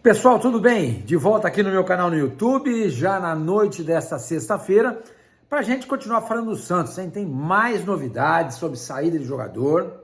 Pessoal, tudo bem? De volta aqui no meu canal no YouTube, já na noite desta sexta-feira, para a gente continuar falando do Santos, hein? Tem mais novidades sobre saída de jogador,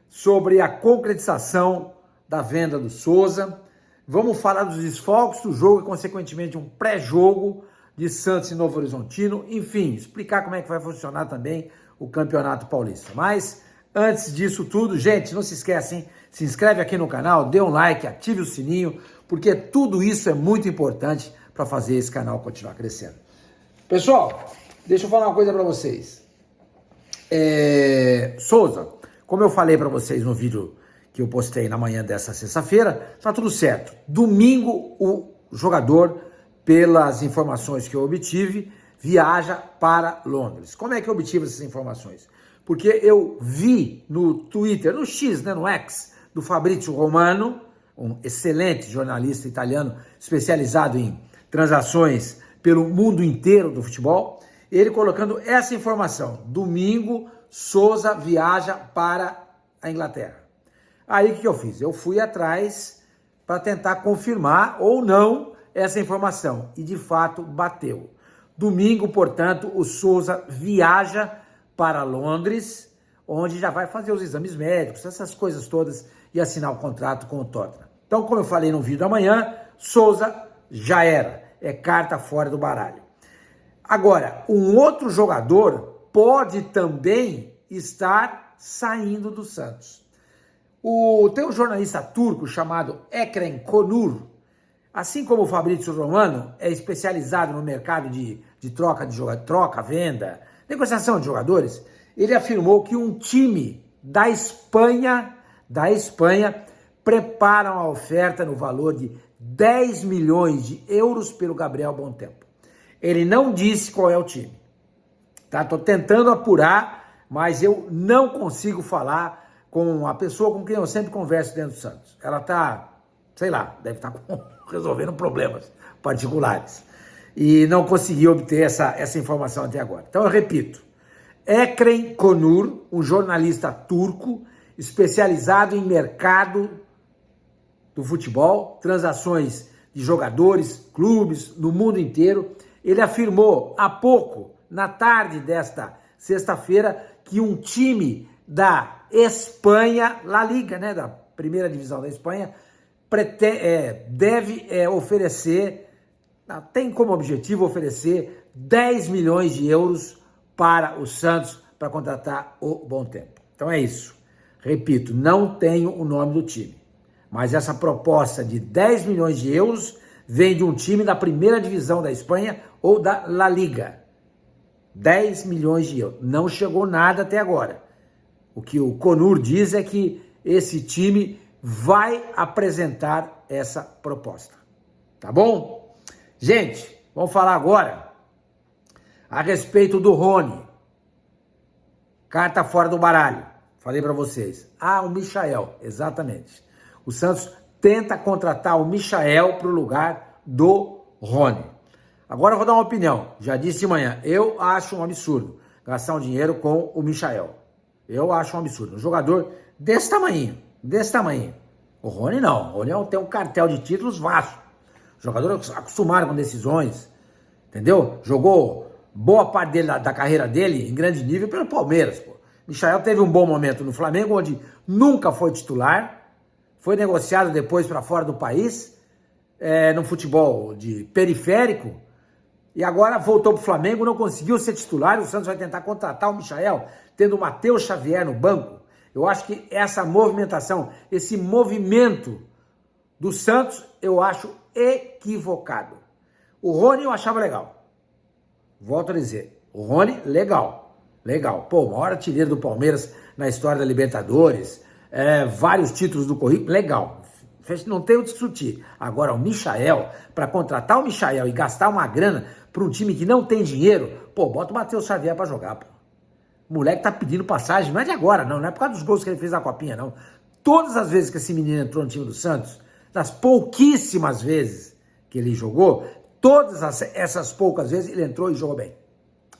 sobre a concretização da venda do Souza. Vamos falar dos desfalques do jogo e, consequentemente, um pré-jogo de Santos e Novo Horizontino. Enfim, explicar como é que vai funcionar também o Campeonato Paulista. Mas, antes disso tudo, gente, não se esquecem, se inscreve aqui no canal, dê um like, ative o sininho, porque tudo isso é muito importante para fazer esse canal continuar crescendo. Pessoal, deixa eu falar uma coisa para vocês. Souza, como eu falei para vocês no vídeo que eu postei na manhã dessa sexta-feira, tá tudo certo. Domingo, o jogador, pelas informações que eu obtive, viaja para Londres. Como é que eu obtive essas informações? Porque eu vi no Twitter, no X, né, no X, do Fabrizio Romano, um excelente jornalista italiano especializado em transações pelo mundo inteiro do futebol, ele colocando essa informação: domingo, Souza viaja para a Inglaterra. Aí o que eu fiz? Eu fui atrás para tentar confirmar ou não essa informação, e de fato bateu. Domingo, portanto, o Souza viaja para Londres, onde já vai fazer os exames médicos, essas coisas todas, e assinar o contrato com o Tottenham. Então, como eu falei no vídeo da manhã, Souza já era, é carta fora do baralho. Agora, um outro jogador pode também estar saindo do Santos. Tem um jornalista turco chamado Ekrem Konur, assim como o Fabrizio Romano é especializado no mercado de troca de jogador, troca, venda, negociação de jogadores. Ele afirmou que um time da Espanha prepara uma oferta no valor de 10 milhões de euros pelo Gabriel Bontempo. Ele não disse qual é o time. Tá? Tô tentando apurar, mas eu não consigo falar com a pessoa com quem eu sempre converso dentro do Santos. Ela tá, sei lá, deve estar resolvendo problemas particulares. E não consegui obter essa informação até agora. Então eu repito, Ekrem Konur, um jornalista turco especializado em mercado do futebol, transações de jogadores, clubes no mundo inteiro, ele afirmou há pouco, na tarde desta sexta-feira, que um time da Espanha, La Liga, né, da primeira divisão da Espanha, deve oferecer, tem como objetivo oferecer 10 milhões de euros para o Santos para contratar o Bontempo. Então é isso. Repito, não tenho o nome do time, mas essa proposta de 10 milhões de euros vem de um time da primeira divisão da Espanha ou da La Liga. 10 milhões de euros. Não chegou nada até agora. O que o Konur diz é que esse time vai apresentar essa proposta. Tá bom? Gente, vamos falar agora a respeito do Rony. Carta fora do baralho. Falei para vocês. O Michael, exatamente. O Santos tenta contratar o Michael para o lugar do Rony. Agora eu vou dar uma opinião. Já disse de manhã. Eu acho um absurdo gastar um dinheiro com o Michael. Eu acho um absurdo. Um jogador desse tamanho. O Rony não. O Rony tem um cartel de títulos vasto. Jogador acostumado com decisões. Entendeu? Jogou boa parte da carreira dele em grande nível pelo Palmeiras, pô. Michael teve um bom momento no Flamengo, onde nunca foi titular, foi negociado depois para fora do país, no futebol de periférico, e agora voltou para o Flamengo, não conseguiu ser titular. O Santos vai tentar contratar o Michael, tendo o Matheus Xavier no banco. Eu acho que essa movimentação, esse movimento do Santos, eu acho equivocado. O Rony eu achava legal. Volto a dizer, o Rony, legal. Pô, o maior artilheiro do Palmeiras na história da Libertadores, vários títulos do currículo, legal. Não tem o que discutir. Agora, o Michael, para contratar o Michael e gastar uma grana para um time que não tem dinheiro, pô, bota o Matheus Xavier para jogar, pô. O moleque tá pedindo passagem, não é de agora, não é por causa dos gols que ele fez na Copinha, não. Todas as vezes que esse menino entrou no time do Santos, das pouquíssimas vezes que ele jogou, todas essas poucas vezes ele entrou e jogou bem.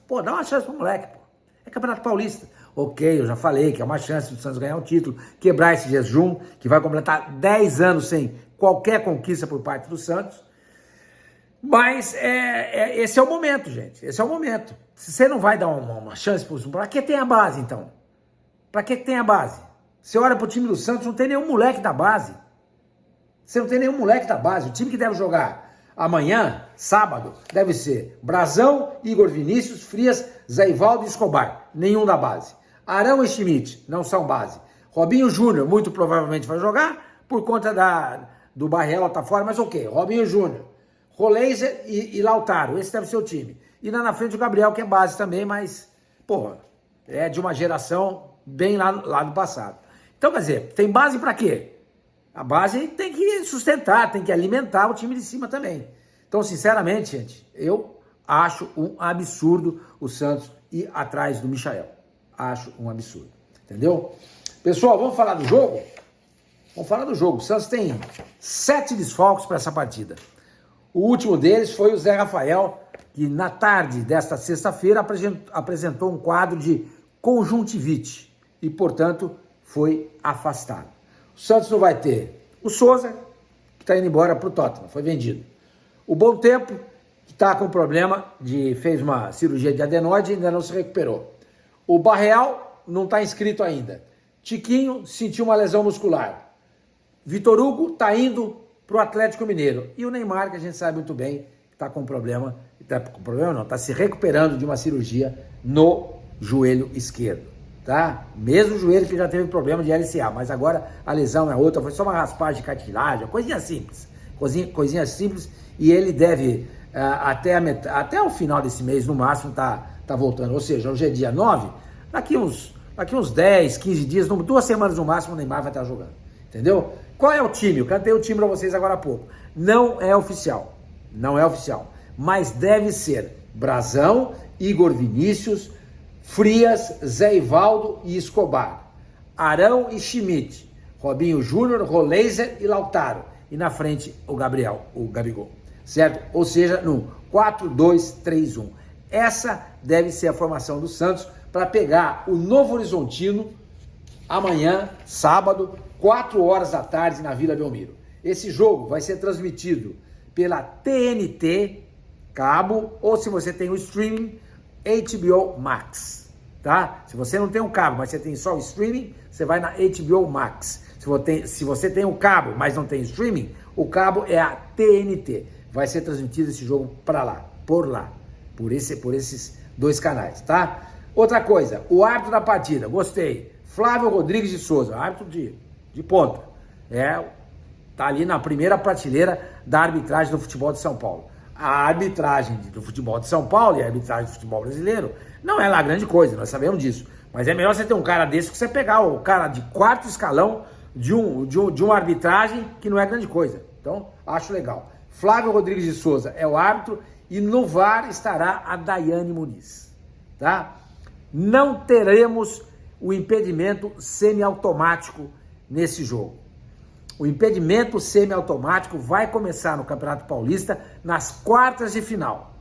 Pô, dá uma chance pro moleque, pô. É Campeonato Paulista. Ok, eu já falei que é uma chance do Santos ganhar um título, quebrar esse jejum, que vai completar 10 anos sem qualquer conquista por parte do Santos. Mas esse é o momento, gente. Esse é o momento. Se você não vai dar uma chance para o para que tem a base, então? Para que tem a base? Você olha para o time do Santos, não tem nenhum moleque da base. Você não tem nenhum moleque da base. O time que deve jogar amanhã, sábado, deve ser Brazão, Igor Vinícius, Frias, Zé Ivaldo e Escobar. Nenhum da base. Arão e Schmidt não são base. Robinho Júnior muito provavelmente vai jogar por conta do Barrela tá fora, mas ok. Robinho Júnior, Roleiser e Lautaro, esse deve ser o time. E lá na frente o Gabriel, que é base também, mas, porra, é de uma geração bem lá do passado. Então, quer dizer, tem base para quê? A base tem que sustentar, tem que alimentar o time de cima também. Então, sinceramente, gente, eu acho um absurdo o Santos ir atrás do Michael. Acho um absurdo, entendeu? Pessoal, vamos falar do jogo? Vamos falar do jogo. O Santos tem 7 desfalques para essa partida. O último deles foi o Zé Rafael, que na tarde desta sexta-feira apresentou um quadro de conjuntivite e, portanto, foi afastado. O Santos não vai ter o Souza, que está indo embora para o Tottenham, foi vendido. O Bom Tempo, que está com problema, fez uma cirurgia de adenoide e ainda não se recuperou. O Barreal não está inscrito ainda. Tiquinho sentiu uma lesão muscular. Vitor Hugo está indo para o Atlético Mineiro. E o Neymar, que a gente sabe muito bem, está com problema, está se recuperando de uma cirurgia no joelho esquerdo. Tá? Mesmo o joelho que já teve problema de LCA, mas agora a lesão é outra, foi só uma raspagem de cartilagem, coisinha simples, coisinha simples, e ele deve, até o final desse mês, no máximo, tá voltando, ou seja, hoje é dia 9, daqui uns 10, 15 dias, 2 semanas no máximo, o Neymar vai estar jogando, entendeu? Qual é o time? Eu cantei o time para vocês agora há pouco, não é oficial, mas deve ser Brazão, Igor Vinícius, Frias, Zé Ivaldo e Escobar, Arão e Schmidt, Robinho Júnior, Roleiser e Lautaro, e na frente o Gabigol, certo? Ou seja, no 4-2-3-1. Essa deve ser a formação do Santos para pegar o Novo Horizontino amanhã, sábado, 4 horas da tarde na Vila Belmiro. Esse jogo vai ser transmitido pela TNT, cabo, ou se você tem o streaming, HBO Max, tá? Se você não tem um cabo, mas você tem só o streaming, você vai na HBO Max. Se você tem o cabo, mas não tem streaming, o cabo é a TNT. Vai ser transmitido esse jogo por esses 2 canais, tá? Outra coisa, o árbitro da partida, gostei. Flávio Rodrigues de Souza, árbitro de ponta. Tá ali na primeira prateleira da arbitragem do futebol de São Paulo. A arbitragem do futebol de São Paulo e a arbitragem do futebol brasileiro não é lá grande coisa, nós sabemos disso. Mas é melhor você ter um cara desse que você pegar o cara de 4º escalão de uma arbitragem que não é grande coisa. Então, acho legal. Flávio Rodrigues de Souza é o árbitro e no VAR estará a Daiane Muniz, tá? Não teremos o impedimento semiautomático nesse jogo. O impedimento semiautomático vai começar no Campeonato Paulista nas quartas de final.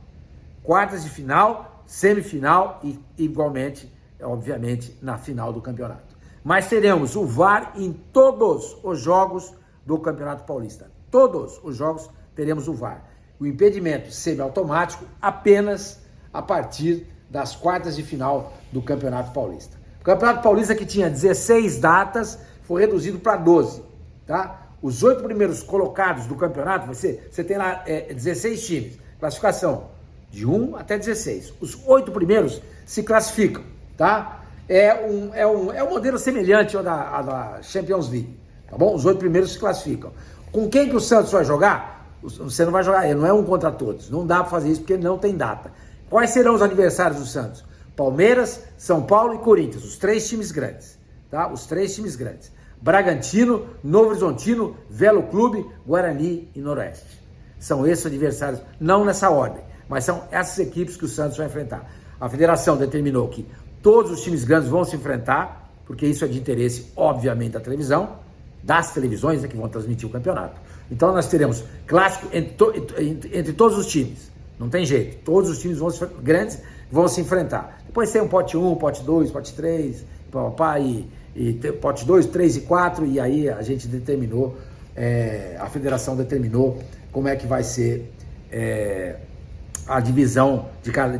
Quartas de final, semifinal e igualmente, obviamente, na final do campeonato. Mas teremos o VAR em todos os jogos do Campeonato Paulista. Todos os jogos teremos o VAR. O impedimento semiautomático apenas a partir das quartas de final do Campeonato Paulista. O Campeonato Paulista, que tinha 16 datas, foi reduzido para 12. Tá? Os 8 primeiros colocados do campeonato, você tem lá 16 times, classificação de 1 até 16. Os 8 primeiros se classificam, tá? É um modelo semelhante ao da Champions League, tá bom? Os 8 primeiros se classificam. Com quem que o Santos vai jogar? Você não vai jogar, não é um contra todos, não dá para fazer isso porque não tem data. Quais serão os adversários do Santos? Palmeiras, São Paulo e Corinthians, os 3 times grandes, tá? Os 3 times grandes. Bragantino, Novo Horizontino, Velo Clube, Guarani e Noroeste. São esses adversários, não nessa ordem, mas são essas equipes que o Santos vai enfrentar. A federação determinou que todos os times grandes vão se enfrentar, porque isso é de interesse, obviamente, da televisão, das televisões que vão transmitir o campeonato. Então nós teremos clássico entre todos os times, não tem jeito, todos os times grandes vão se enfrentar. Depois tem um pote 1, pote 2, pote 3, e pote 2, 3 e 4, e aí a gente determinou a federação determinou como é que vai ser a divisão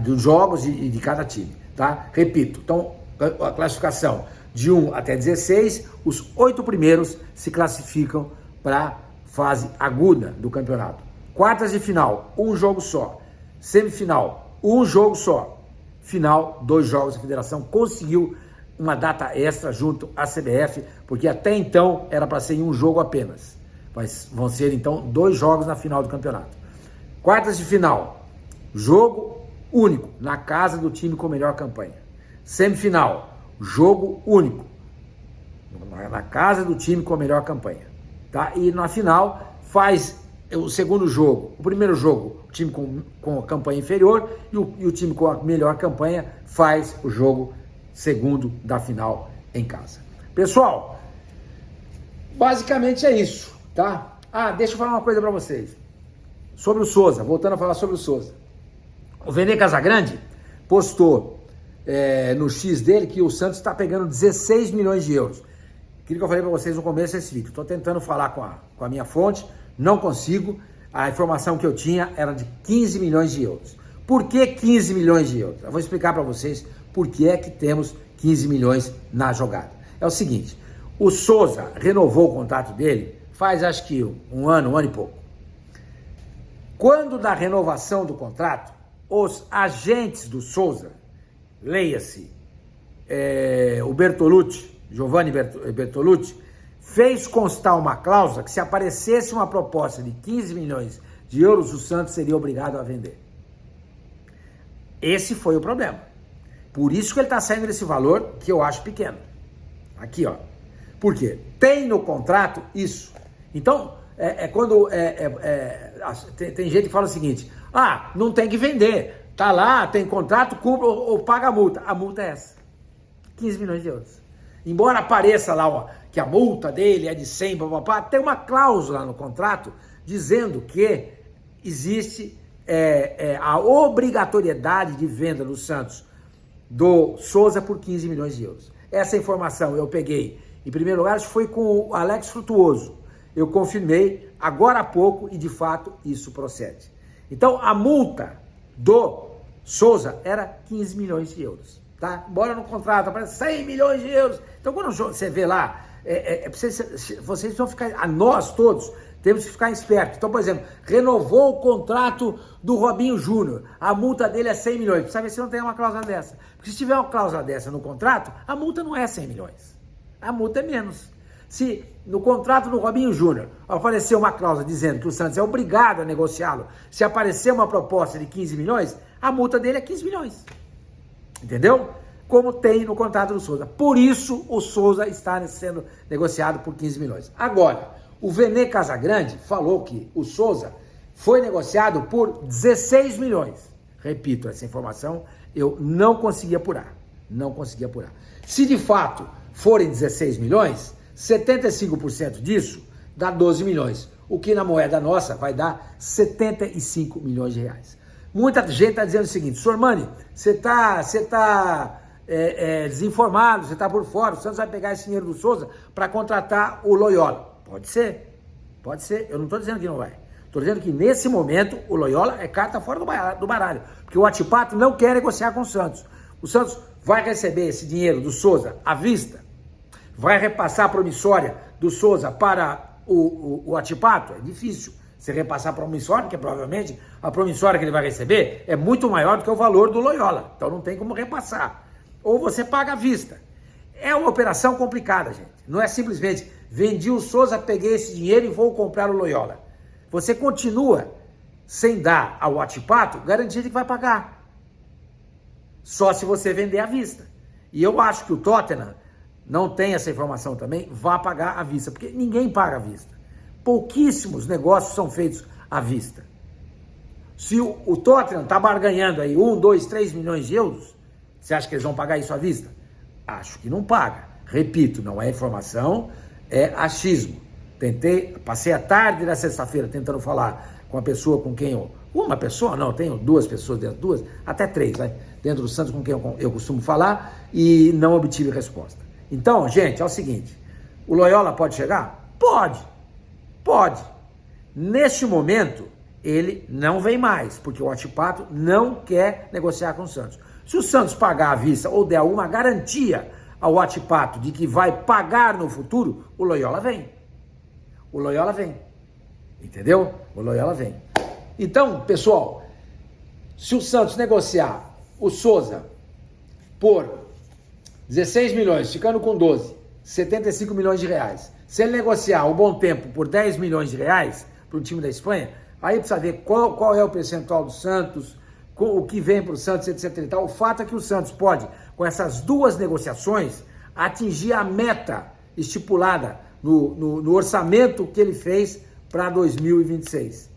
dos jogos e de cada time, tá? Repito, então a classificação de 1 até 16, os 8 primeiros se classificam para fase aguda do campeonato. Quartas de final, um jogo só. Semifinal, um jogo só. Final, 2 jogos. A federação conseguiu uma data extra junto à CBF, porque até então era para ser em um jogo apenas. Mas vão ser então 2 jogos na final do campeonato. Quartas de final, jogo único na casa do time com melhor campanha. Semifinal, jogo único na casa do time com a melhor campanha, tá? E na final faz o segundo jogo, o primeiro jogo, o time com a campanha inferior e o time com a melhor campanha faz o jogo segundo da final em casa. Pessoal, basicamente é isso, tá? Deixa eu falar uma coisa para vocês sobre o Souza, voltando a falar sobre o Souza. O Vene Casagrande postou no X dele que o Santos está pegando 16 milhões de euros. Aquilo que eu falei para vocês no começo desse vídeo. Estou tentando falar com a minha fonte, não consigo. A informação que eu tinha era de 15 milhões de euros. Por que 15 milhões de euros? Eu vou explicar para vocês por que é que temos 15 milhões na jogada. É o seguinte, o Souza renovou o contrato dele faz acho que um ano e pouco. Quando da renovação do contrato, os agentes do Souza, leia-se, o Bertolucci, Giovanni Bertolucci, fez constar uma cláusula que se aparecesse uma proposta de 15 milhões de euros, o Santos seria obrigado a vender. Esse foi o problema. Por isso que ele está saindo desse valor que eu acho pequeno. Aqui, ó. Por quê? Tem no contrato isso. Então, tem gente que fala o seguinte, não tem que vender. Tá lá, tem contrato, cumpre ou paga a multa. A multa é essa. 15 milhões de euros. Embora apareça lá que a multa dele é de 100, tem uma cláusula no contrato dizendo que existe a obrigatoriedade de venda do Santos do Souza por 15 milhões de euros. Essa informação eu peguei, em primeiro lugar, foi com o Alex Frutuoso. Eu confirmei agora há pouco e, de fato, isso procede. Então, a multa do Souza era 15 milhões de euros. Tá? Embora no contrato apareça 100 milhões de euros. Então, quando você vê lá, vocês vão ficar, nós todos, temos que ficar espertos. Então, por exemplo, renovou o contrato do Robinho Júnior, a multa dele é 100 milhões. Precisa ver se não tem uma cláusula dessa. Porque se tiver uma cláusula dessa no contrato, a multa não é 100 milhões. A multa é menos. Se no contrato do Robinho Júnior aparecer uma cláusula dizendo que o Santos é obrigado a negociá-lo, se aparecer uma proposta de 15 milhões, a multa dele é 15 milhões. Entendeu? Como tem no contrato do Souza. Por isso o Souza está sendo negociado por 15 milhões. Agora, o Vene Casagrande falou que o Souza foi negociado por 16 milhões. Repito, essa informação eu não consegui apurar. Não consegui apurar. Se de fato forem 16 milhões, 75% disso dá 12 milhões. O que na moeda nossa vai dar 75 milhões de reais. Muita gente está dizendo o seguinte, Sormani, você tá desinformado, você está por fora, o Santos vai pegar esse dinheiro do Souza para contratar o Loyola. Pode ser, eu não estou dizendo que não vai. Estou dizendo que nesse momento o Loyola é carta fora do baralho, porque o Atipato não quer negociar com o Santos. O Santos vai receber esse dinheiro do Souza à vista, vai repassar a promissória do Souza para o Atipato, é difícil você repassar a promissória, porque provavelmente a promissória que ele vai receber é muito maior do que o valor do Loyola, então não tem como repassar. Ou você paga à vista. É uma operação complicada, gente. Não é simplesmente vendi o Souza, peguei esse dinheiro e vou comprar o Loyola. Você continua sem dar ao Atipato garantia de que vai pagar. Só se você vender à vista. E eu acho que o Tottenham não tem essa informação também, vai pagar à vista, porque ninguém paga à vista. Pouquíssimos negócios são feitos à vista. Se o Tottenham está barganhando aí 1, 2, 3 milhões de euros, você acha que eles vão pagar isso à vista? Acho que não paga. Repito, não é informação, é achismo. Passei a tarde da sexta-feira tentando falar com a pessoa com quem uma pessoa, não, tenho 2 pessoas dentro, até 3, né, dentro do Santos com quem eu costumo falar e não obtive resposta. Então, gente, é o seguinte, o Loyola pode chegar? Pode, Pode. Neste momento, ele não vem mais, porque o Wachipato não quer negociar com o Santos. Se o Santos pagar à vista ou der alguma garantia ao Wachipato de que vai pagar no futuro, o Loyola vem. O Loyola vem. Entendeu? O Loyola vem. Então, pessoal, se o Santos negociar o Souza por 16 milhões, ficando com 12, 75 milhões de reais. Se ele negociar o Bom Tempo por 10 milhões de reais para o time da Espanha, aí precisa ver qual é o percentual do Santos, o que vem para o Santos, etc. e tal. O fato é que o Santos pode, com essas duas negociações, atingir a meta estipulada no orçamento que ele fez para 2026,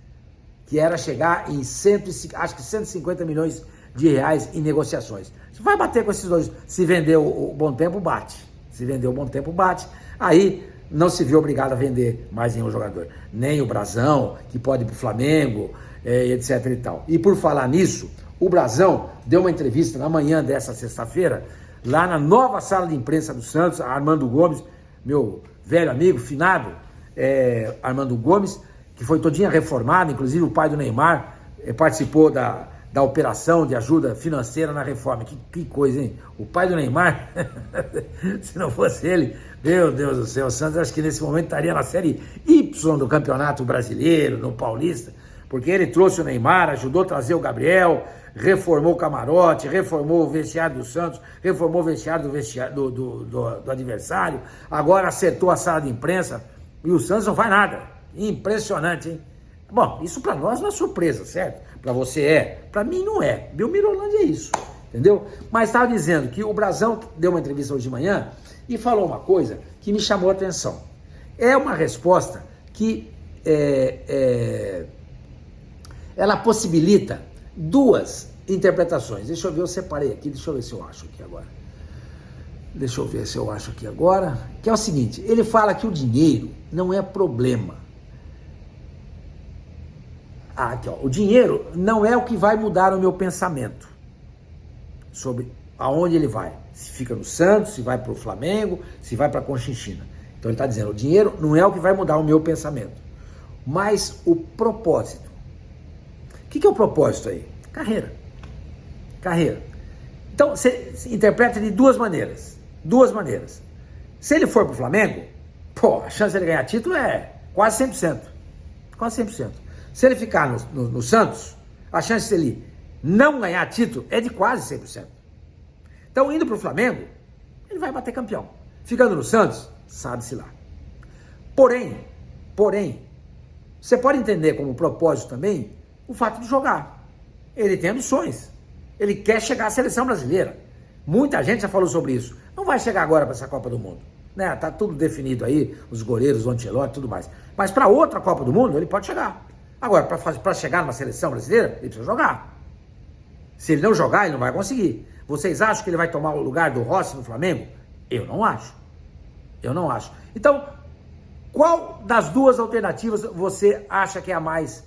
que era chegar em 150 milhões de reais em negociações. Você vai bater com esses dois. Se vender o Bom Tempo, bate. Se vender o Bom Tempo, bate. Aí não se vê obrigado a vender mais nenhum jogador. Nem o Brazão, que pode ir para o Flamengo, etc e tal. E por falar nisso, o Brazão deu uma entrevista na manhã dessa sexta-feira, lá na nova sala de imprensa do Santos, Armando Gomes, meu velho amigo, finado, Armando Gomes, que foi todinha reformado, inclusive o pai do Neymar participou da operação de ajuda financeira na reforma. Que coisa, hein? O pai do Neymar, se não fosse ele, meu Deus do céu, o Santos acho que nesse momento estaria na Série Y do Campeonato Brasileiro, no Paulista, porque ele trouxe o Neymar, ajudou a trazer o Gabriel, reformou o camarote, reformou o vestiário do Santos, reformou o vestiário do adversário, agora acertou a sala de imprensa e o Santos não faz nada. Impressionante, hein? Bom, isso para nós não é surpresa, certo? Para você é, para mim não é. Belmirolândia é isso, entendeu? Mas estava dizendo que o Brazão deu uma entrevista hoje de manhã e falou uma coisa que me chamou a atenção. É uma resposta que ela possibilita duas interpretações. Deixa eu ver, eu separei aqui, deixa eu ver se eu acho aqui agora. Que é o seguinte, ele fala que o dinheiro não é problema. Aqui, ó, o dinheiro não é o que vai mudar o meu pensamento sobre aonde ele vai. Se fica no Santos, se vai para o Flamengo, se vai para a Conchinchina. Então ele está dizendo, o dinheiro não é o que vai mudar o meu pensamento, mas o propósito. O que é o propósito aí? Carreira. Então você interpreta de duas maneiras. Se ele for para o Flamengo, a chance de ele ganhar título é quase 100%. Se ele ficar no Santos, a chance de ele não ganhar título é de quase 100%. Então, indo para o Flamengo, ele vai bater campeão. Ficando no Santos, sabe-se lá. Porém, você pode entender como propósito também o fato de jogar. Ele tem ambições. Ele quer chegar à seleção brasileira. Muita gente já falou sobre isso. Não vai chegar agora para essa Copa do Mundo. Né? Tá tudo definido aí, os goleiros, o Ancelotti e tudo mais. Mas para outra Copa do Mundo, ele pode chegar. Agora, para chegar numa seleção brasileira, ele precisa jogar. Se ele não jogar, ele não vai conseguir. Vocês acham que ele vai tomar o lugar do Rossi no Flamengo? Eu não acho. Então, qual das duas alternativas você acha que é a mais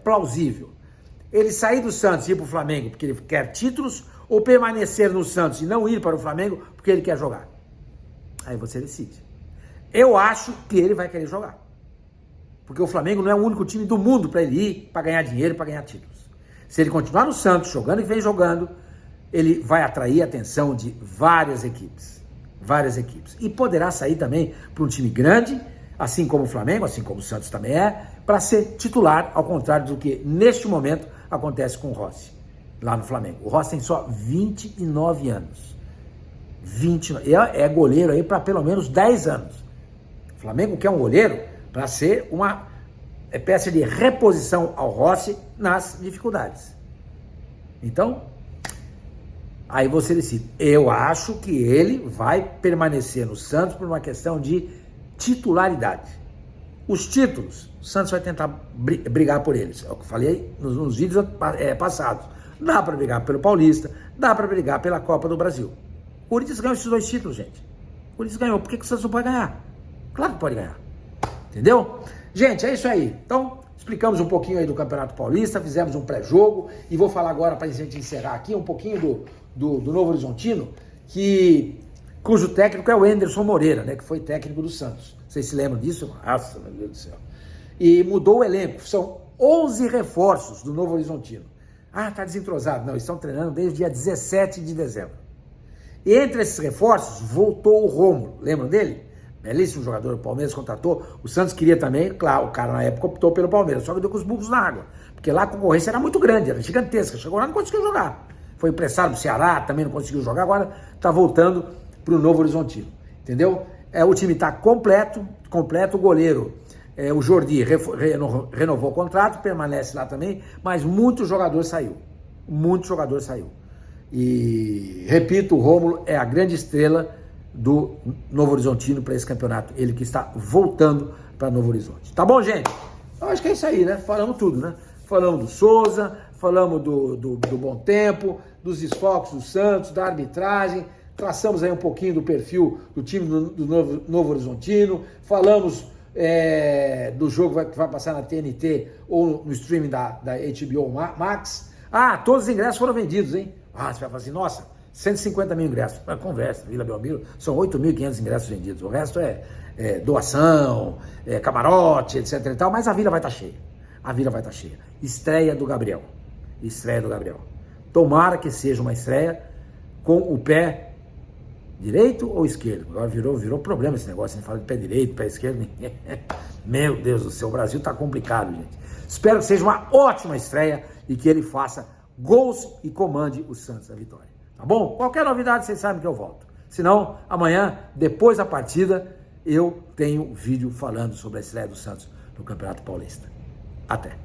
plausível? Ele sair do Santos e ir para o Flamengo porque ele quer títulos, ou permanecer no Santos e não ir para o Flamengo porque ele quer jogar? Aí você decide. Eu acho que ele vai querer jogar. Porque o Flamengo não é o único time do mundo para ele ir, para ganhar dinheiro, para ganhar títulos. Se ele continuar no Santos, jogando e vem jogando, ele vai atrair a atenção de várias equipes. E poderá sair também para um time grande, assim como o Flamengo, assim como o Santos também para ser titular, ao contrário do que neste momento acontece com o Rossi, lá no Flamengo. O Rossi tem só 29 anos. É goleiro aí para pelo menos 10 anos. O Flamengo quer um goleiro para ser uma espécie de reposição ao Rossi nas dificuldades. Então, aí você decide. Eu acho que ele vai permanecer no Santos por uma questão de titularidade. Os títulos, o Santos vai tentar brigar por eles. É o que eu falei nos vídeos passados. Dá para brigar pelo Paulista, dá para brigar pela Copa do Brasil. O Corinthians ganhou esses 2 títulos, gente. O Corinthians ganhou. Por que o Santos não pode ganhar? Claro que pode ganhar. Entendeu? Gente, é isso aí. Então, explicamos um pouquinho aí do Campeonato Paulista, fizemos um pré-jogo e vou falar agora, para a gente encerrar aqui, um pouquinho do Novo Horizontino, cujo técnico é o Anderson Moreira, né, que foi técnico do Santos. Vocês se lembram disso? Nossa, meu Deus do céu. E mudou o elenco. São 11 reforços do Novo Horizontino. Ah, tá desentrosado. Não, estão treinando desde o dia 17 de dezembro. E entre esses reforços, voltou o Rômulo. Lembram dele? Belíssimo jogador, o Palmeiras contratou. O Santos queria também, claro, o cara na época optou pelo Palmeiras, só que deu com os burros na água. Porque lá a concorrência era muito grande, era gigantesca. Chegou lá e não conseguiu jogar. Foi emprestado pro Ceará, também não conseguiu jogar, agora tá voltando pro Novo Horizontino. Entendeu? O time está completo, o goleiro, o Jordi renovou o contrato, permanece lá também, mas muito jogador saiu. E, repito, o Rômulo é a grande estrela do Novo Horizontino para esse campeonato. Ele que está voltando para Novo Horizonte. Tá bom, gente? Eu acho que é isso aí, né? Falamos tudo, né? Falamos do Souza, falamos do Bom Tempo, dos desfalques do Santos, da arbitragem, traçamos aí um pouquinho do perfil do time do Novo Horizontino, falamos do jogo que vai passar na TNT ou no streaming da HBO Max. Ah, todos os ingressos foram vendidos, hein? Ah, você vai falar assim, nossa, 150 mil ingressos. Conversa, Vila Belmiro, são 8.500 ingressos vendidos. O resto é doação, camarote, etc e tal, mas a Vila vai estar cheia. Estreia do Gabriel. Tomara que seja uma estreia com o pé direito ou esquerdo. Agora virou problema esse negócio, a gente fala de pé direito, pé esquerdo. Meu Deus do céu, o Brasil tá complicado, gente. Espero que seja uma ótima estreia e que ele faça gols e comande o Santos à vitória. Tá bom? Qualquer novidade, vocês sabem que eu volto. Senão, amanhã, depois da partida, eu tenho vídeo falando sobre a estreia do Santos no Campeonato Paulista. Até!